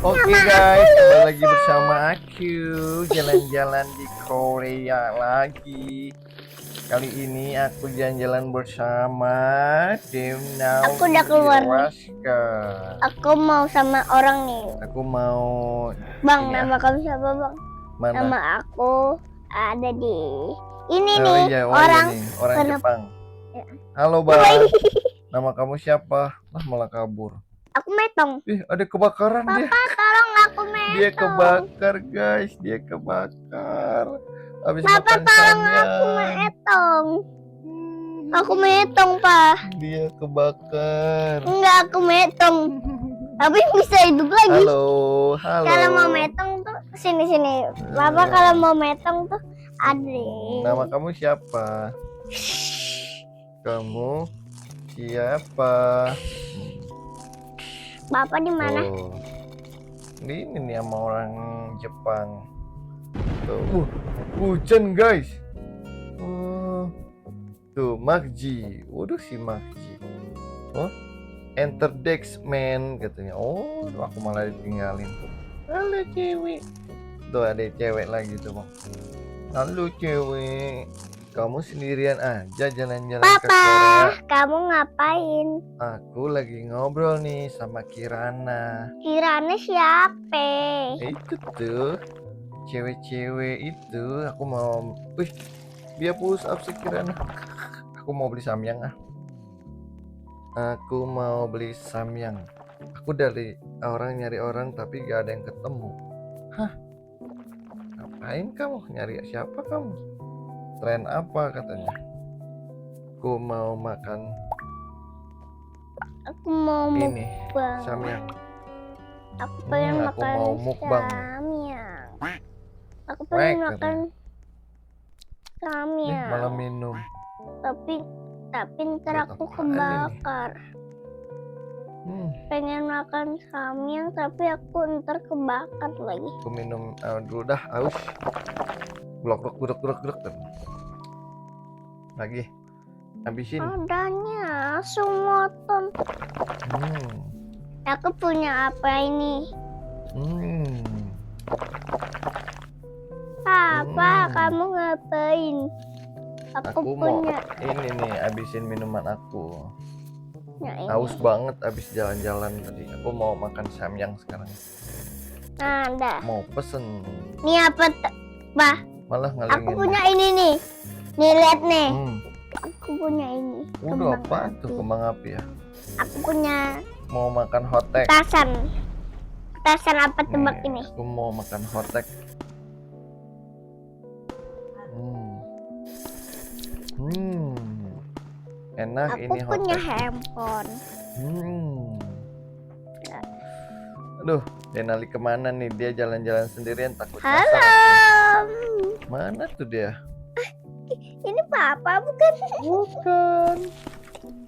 Oke guys, kembali lagi bersama aku jalan-jalan di Korea lagi. Kali ini aku jalan-jalan bersama Demnau Aku udah keluar nih. Iraska. Aku mau sama orang nih. Aku mau Bang, ini nama kamu siapa bang? mana? Nama aku ada di ini Oh nih. iya, Orang nih, orang kenapa? Jepang. Ya. Halo bang, nama kamu siapa? Lah malah kabur. Aku metong. Ih, ada kebakaran dia. Papa tolong aku Dia metong. kebakar guys, dia kebakar. Habis Papa makan tolong aku samyang. metong. Aku metong pak. Dia kebakar. Enggak aku metong. Tapi bisa hidup lagi. Halo, halo. Kalau mau metong tuh sini. Papa kalau mau metong tuh ada. Nama kamu siapa? Kamu siapa? Bapak di mana? Oh. Ini nih sama orang Jepang. Tuh, hujan guys. Tuh, Makji. Waduh si Makji. Oh, enter Dex man katanya. Oh, aku malah ditinggalin. Halo cewek. Tuh ada cewek lagi tuh bang. Halo cewek. Kamu sendirian aja jalan-jalan ke Korea? Papa, kamu ngapain? Aku lagi ngobrol nih sama Kirana. Kirana siapa? Itu tuh cewek-cewek itu. Aku mau, wih, dia push up sih Kirana. Aku mau beli samyang ah. Aku mau beli samyang. Aku dari orang nyari orang tapi gak ada yang ketemu. Hah? Ngapain kamu? Nyari siapa kamu? Tren apa katanya? Aku mau makan Aku mau ini mukbang. samyang. Aku pengen Aku makan mau mukbang. samyang. Aku Wek, pengen makan katanya. samyang. Malah minum. Tapi ntar Buat aku apaan ini? kebakar. Pengen makan samyang tapi aku ntar kebakar lagi. Aku minum dulu dah, aus. Glok. Lagi. Habisin. Adanya sumoton. Aku punya apa ini? Papa, kamu ngapain? Aku mau punya ini nih, habisin minuman aku. nah, ini. Haus banget abis jalan-jalan tadi. Aku mau makan samyang sekarang. Nah, dah. Mau pesen. Ini apa, Bah? Malah ngalingin. Aku punya ini nih. Nih, lihat nih. Aku punya ini. Udah apa tuh kembang api ya? Aku punya Mau makan hotek. Petasan apa tebak ini? Aku mau makan hotek. Enak aku ini hotek. Punya handphone. Aduh, Denali kemana nih? Dia jalan-jalan sendirian takut Halo. nyasar. Mana tuh dia? Ini Papa bukan? Bukan.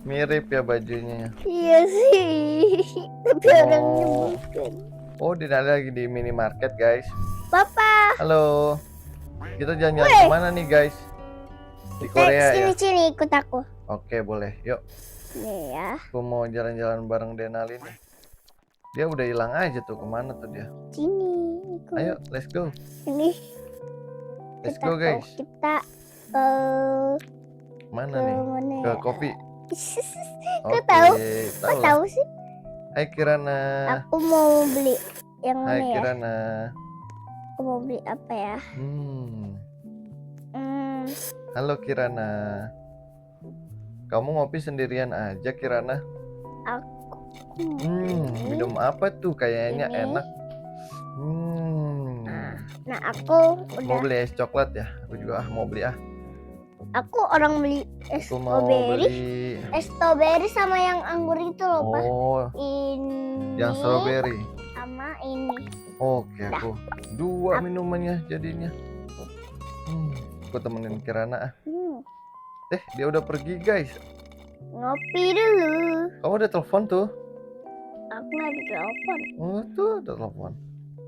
Mirip ya bajunya. Iya sih. Tapi orangnya bukan. Oh, Denali lagi di minimarket guys. Papa. Halo. Kita jalan-jalan kemana nih guys? Di Korea ya? Sini ikut aku. Oke boleh, yuk. Nih ya. Aku mau jalan-jalan bareng Denali nih. Dia udah hilang aja tuh, kemana tuh dia? Sini ikut. Ayo, let's go. Ini. Let's go guys. Kita mana nih? Ke kopi. Kau tahu? Kau Tahu. tahu sih? Hai Kirana. Aku mau beli yang Hai mana ya? Kirana. Aku mau beli apa ya? Halo Kirana. Kamu ngopi sendirian aja Kirana? Aku minum apa tuh? Kayaknya ini. enak. Nah, aku Mau udah. beli es coklat ya? Aku juga mau beli ah. Aku orang beli es Aku mau strawberry. beli. Es strawberry sama yang anggur itu loh, Pak. Oh, Ini yang strawberry. sama ini. Oke, aku dua minumannya jadinya. Aku temenin Kirana ah. Dia udah pergi guys. Ngopi dulu. Kamu udah telepon tuh? Aku nggak ada telepon. Oh tuh ada telepon.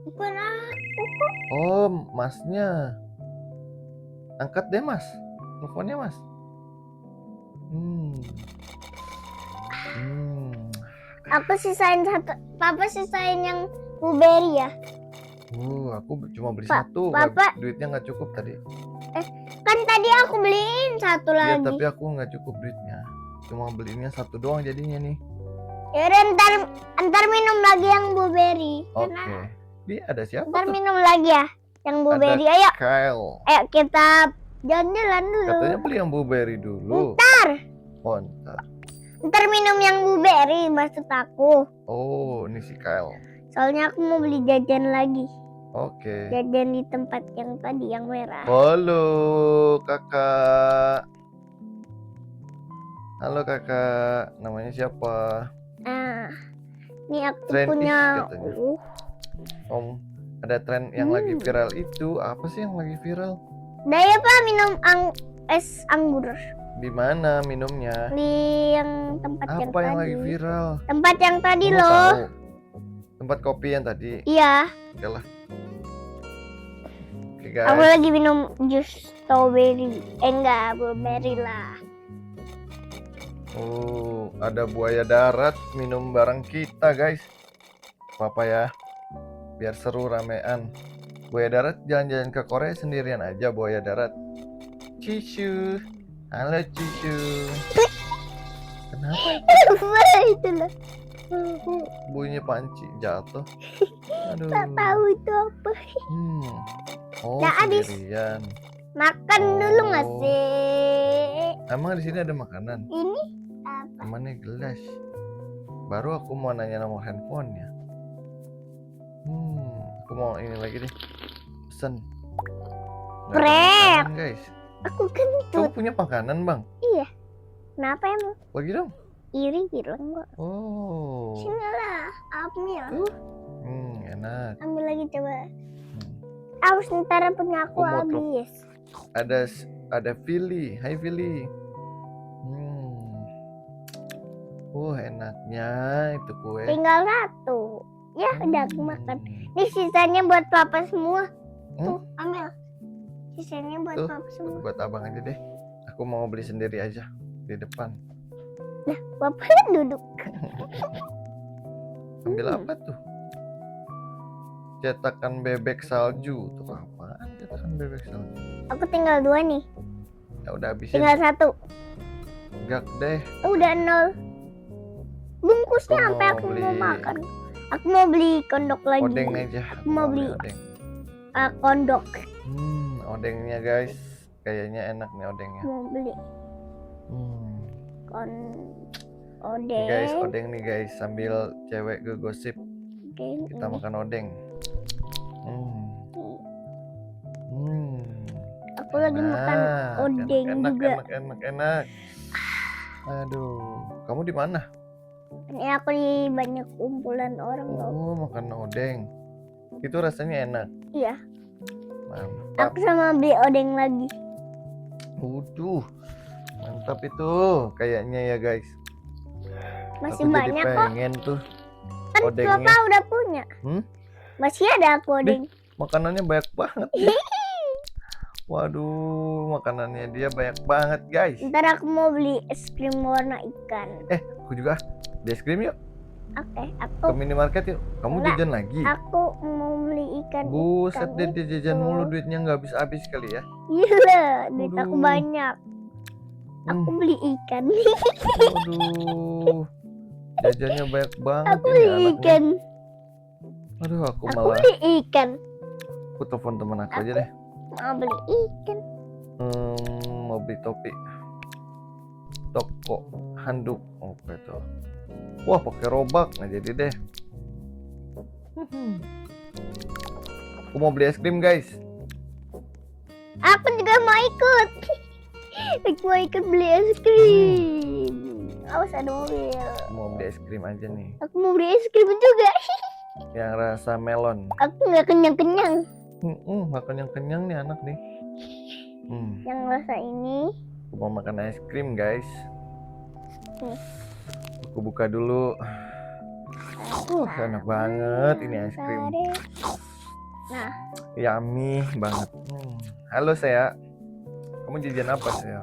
Bukan aku kok. Oh masnya. Angkat deh mas. Teleponnya mas. Aku sisain satu. Papa sisain yang blueberry ya. Aku cuma beli Pak, satu. Papa. Duitnya nggak cukup tadi. Kan tadi aku beliin satu Iya, lagi. tapi aku nggak cukup duitnya. Cuma belinya satu doang jadinya nih. Yaudah ntar minum lagi yang blueberry. Oke. Ini ada siapa Ntar tuh? minum lagi ya yang blueberry. Ayo Kyle. kita jalan-jalan dulu. Katanya beli yang blueberry dulu. Ntar Ntar. minum yang blueberry maksud aku. Oh, ini si Kyle. Soalnya aku mau beli jajan lagi. Oke. Jajan di tempat yang tadi yang merah. Halo, kakak. Halo, kakak. Namanya siapa? Nah, ini aku Trend punya. katanya. Om, ada tren yang lagi viral itu. Apa sih yang lagi viral? Daya Pak minum es anggur Di mana minumnya? di yang tempat yang Apa yang tadi. lagi viral? Tempat yang tadi Kamu loh. tahu? Tempat kopi yang tadi. Iya, Oke lah. Oke aku guys. lagi minum jus strawberry. Enggak, blueberry lah. Oh, ada buaya darat minum bareng kita guys. Apa ya? Biar seru ramean. Buaya darat jalan-jalan ke Korea sendirian aja buaya darat. Cicu. Halo Cicu. Kenapa Apa itu loh? bunyinya panci jatuh? Aduh. Tak tahu itu apa. Oh, Nah, habis. sendirian. Makan dulu nggak Oh. sih? Emang di sini ada makanan? Ini apa? Mana gelas? Baru aku mau nanya nomor handphonenya. Aku mau ini lagi deh. Pesen. Nggak ada Prep. makanan, guys. Aku Kamu kentut. punya makanan, Bang? Kenapa emang? Bagi dong. Iri bilang kok. Oh. Sini lah, ambil. Enak. Ambil lagi coba. Awas ntar punya aku Aku mau habis. Ada Philly. Hai Philly. Enaknya itu kue. Tinggal satu. Ya udah aku makan. Ini sisanya buat papa semua. Tuh, ambil. Sisanya buat Tuh, papa semua. Buat abang aja deh. Aku mau beli sendiri aja di depan. Nah, bapaknya duduk. Ambil apa tuh? Cetakan bebek salju. Tuh apaan cetakan bebek salju? Aku tinggal 2 nih. Ya udah habisin. Tinggal 1. Gak deh. Udah 0. Bungkusnya Aku sampai mau aku beli mau makan. Aku mau beli kondok lagi. Odeng aja. Aku mau beli odeng. kondok. Odengnya guys. Kayaknya enak nih odengnya. Mau beli Nih guys, odeng. odeng nih guys. Sambil cewek gosip Odeng kita ini. makan odeng. Aku lagi makan odeng enak, juga. Enak. Aduh, kamu di mana? Ini aku di banyak kumpulan orang loh. Oh, makan odeng. Itu rasanya enak. Iya. Mantap. Aku sama beli odeng lagi. Waduh, mantap itu kayaknya ya guys. Masih Aku banyak jadi kok. pengen tuh Kan odengnya. Papa udah punya. Masih ada aku odeng. Makanannya banyak banget. Waduh, makanannya dia banyak banget guys. Ntar aku mau beli es krim warna ikan. Aku juga beli es krim yuk. Oke, Ke aku minimarket yuk. Kamu Enggak. jajan lagi. aku mau beli ikan. Buset deh, ikan dia jajan itu. mulu, duitnya nggak habis-habis kali ya. Gila, duit aku Waduh. banyak. Aku beli ikan. Waduh, jajannya banyak banget Aku ini beli anaknya. ikan. Aduh, aku Aku malah beli ikan. aku telepon teman aku aja deh. Mau beli ikan. Mau beli topi. Toko handuk. Apa itu? Wah, pakai robak nggak jadi deh. Aku mau beli es krim guys. Aku juga mau ikut. Aku mau ikut beli es krim. Awas ada mobil. Aku mau beli es krim aja nih. Aku mau beli es krim juga. Yang rasa melon. Aku nggak kenyang-kenyang. Makan yang kenyang nih anak nih. Yang rasa ini. Aku mau makan es krim guys. Nih. Aku buka dulu. Enak banget ini es krim. Nah, Yummy banget. Halo saya. Kamu jajan apa saya?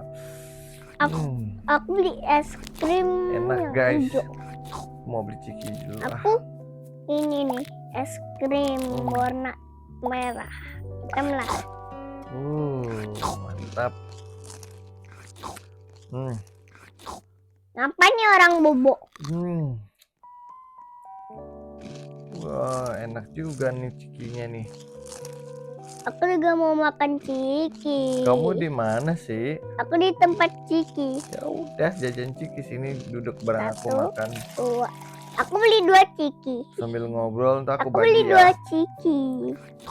aku beli es krim Enak yang guys. hijau. Aku mau beli ciki dulu. Aku ini nih es krim warna merah. Hitam lah. Mantap. Ngapain nih orang bobo? Wah, enak juga nih cikinya nih. Aku juga mau makan ciki. Kamu di mana sih? Aku di tempat ciki. Ya udah, jajan ciki sini, duduk bareng aku 1, makan. 2. Aku beli 2 ciki. Sambil ngobrol, ntar aku Aku beli bagi 2 ya. ciki.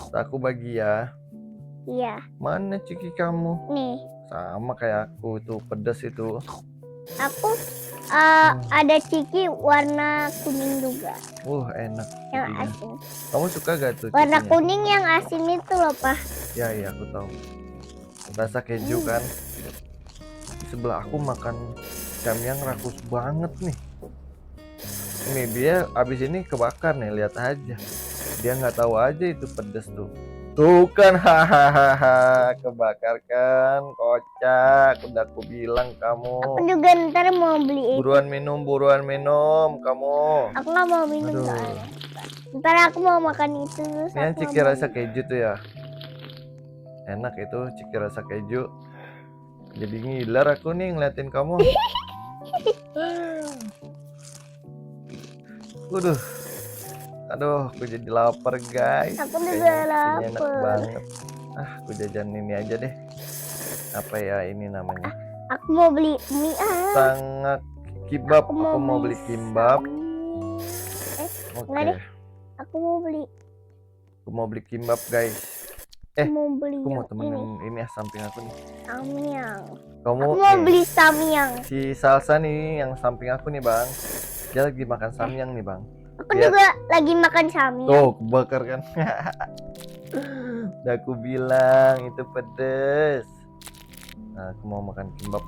Ntar aku bagi ya. Iya, Mana ciki kamu? nih. Sama kayak aku tuh, pedas itu. Aku ada ciki warna kuning juga, Enak yang cikinya. asin. Kamu suka gak tuh Warna cikinya? kuning yang asin itu loh, Pak. Ya, iya aku tahu. Rasa keju kan. Di sebelah aku makan samyang rakus banget nih. Ini dia abis ini kebakar nih, lihat aja. Dia nggak tahu aja itu pedes tuh. Tuh kan, hahaha, kebakar kan, kocak. Udah aku bilang Aku kamu. juga ntar mau beli itu. Buruan minum kamu. Aku nggak mau minum Aduh. soalnya. Ntar aku mau makan itu. Terus Ini yang aku ciki mau rasa keju tuh ya. Enak itu ciki rasa keju. Jadi ngiler aku nih ngeliatin kamu. Waduh. Aduh, aku jadi lapar guys. Aku juga Kayaknya cikinya enak lapar. banget. Aku jajan ini aja deh. Apa ya ini namanya? Aku mau beli mie. Sangat kebab. Aku mau beli kimbab. enggak Oke. deh. Aku mau beli. Aku mau beli kimbab guys. Aku mau beli Aku mau yang temenin ini. ini ya samping aku nih. Samyang. Kamu Aku mau nih, beli samyang. si Salsa nih yang samping aku nih bang. Dia lagi makan samyang nih bang. Aku Lihat. juga lagi makan samyang. Tuh kebakar kan. Udah aku bilang itu pedes. Nah, aku mau makan kimbab.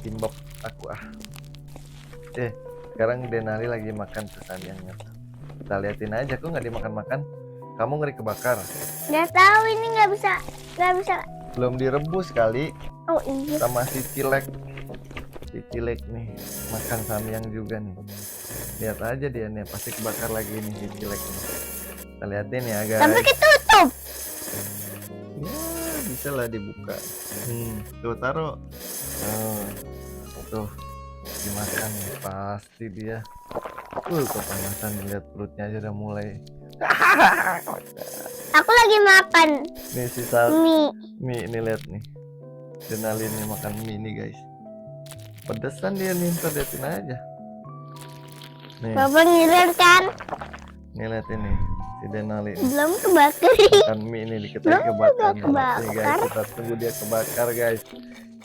Kimbab aku sekarang Denali lagi makan tuh samyangnya. Kita liatin aja, kok nggak dimakan-makan. Kamu ngeri kebakar. Nggak tahu ini nggak bisa. Belum direbus kali. Oh iya. Sama si Cilek. Si Cilek nih makan samyang juga nih. Lihat aja dia nih, pasti kebakar lagi nih si Cilek nih. Kita liatin ya guys. Sampai ketutup. Ya bisa lah dibuka. Tuh taruh. Tuh dimakan nih pasti dia. Kepanasan, lihat perutnya aja udah mulai. Aku lagi makan Nih si mie ini lihat nih. Denali nih makan mie nih guys. Pedesan dia nih, ntar liatin aja. Nih, Bapak ngiler kan? nih lihat ini si Denali nih. Belum kebakar. Makan mie ini dikit lagi kebakar. Nih guys, kita tunggu dia kebakar guys.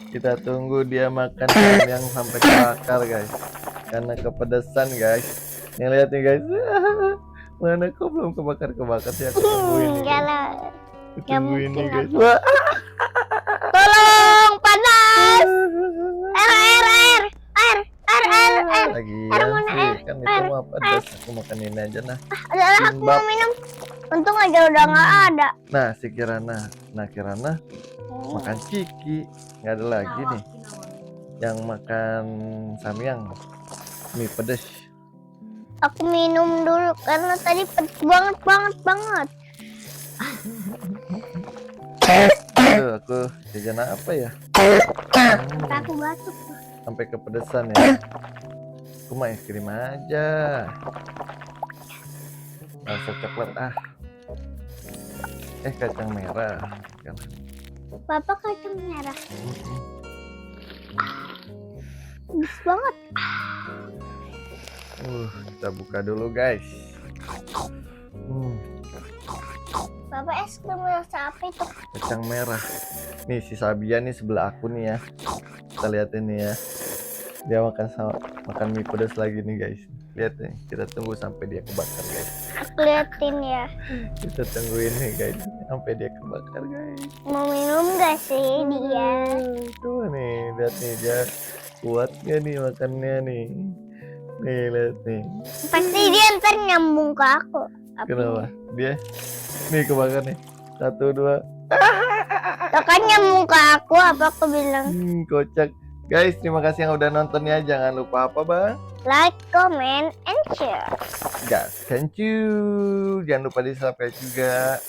Kita tunggu dia makan yang sampai kebakar guys. Karena kepedesan guys. Nih lihat nih guys. Mana kok belum kebakar sih, aku tungguin nih. Enggak lah. Aku tungguin nih guys. mungkin Wah. Tolong, panas. Air. Lagi mana sih, kan itu mah pedas. Aku makan ini aja nah. Adalah aku mau minum. Untung aja udah nggak ada. Nah si Kirana makan ciki, nggak ada lagi nih yang makan samyang mie pedes. Aku minum dulu karena tadi pedes banget. Aduh, aku jajan apa ya? Aku batuk. Sampai kepedesan ya. Aku mah es krim aja. Rasa coklat kacang merah. Papa kacang merah. Pedes banget. Kita buka dulu guys. Papa es krim rasa apa itu? Kacang merah. Nih si Sabia nih sebelah aku nih ya. Kita lihat ini ya. Dia makan mie pedas lagi nih guys. Lihat nih, kita tunggu sampai dia kebakar guys. Aku liatin ya. Kita tungguin nih guys sampai dia kebakar guys. Mau minum gak sih dia? Tuh nih, lihat nih dia kuat gak nih makannya nih. Nih lihat nih. Pasti dia ntar nyambung ke aku. Kenapa? Dia nih kebakar nih. 1, 2. Tuh kan nyambung ke aku, apa aku bilang? Kocak. Guys, terima kasih yang udah nonton ya. Jangan lupa apa, Bang? Like, comment, and share. Gas, thank you. Jangan lupa di subscribe juga.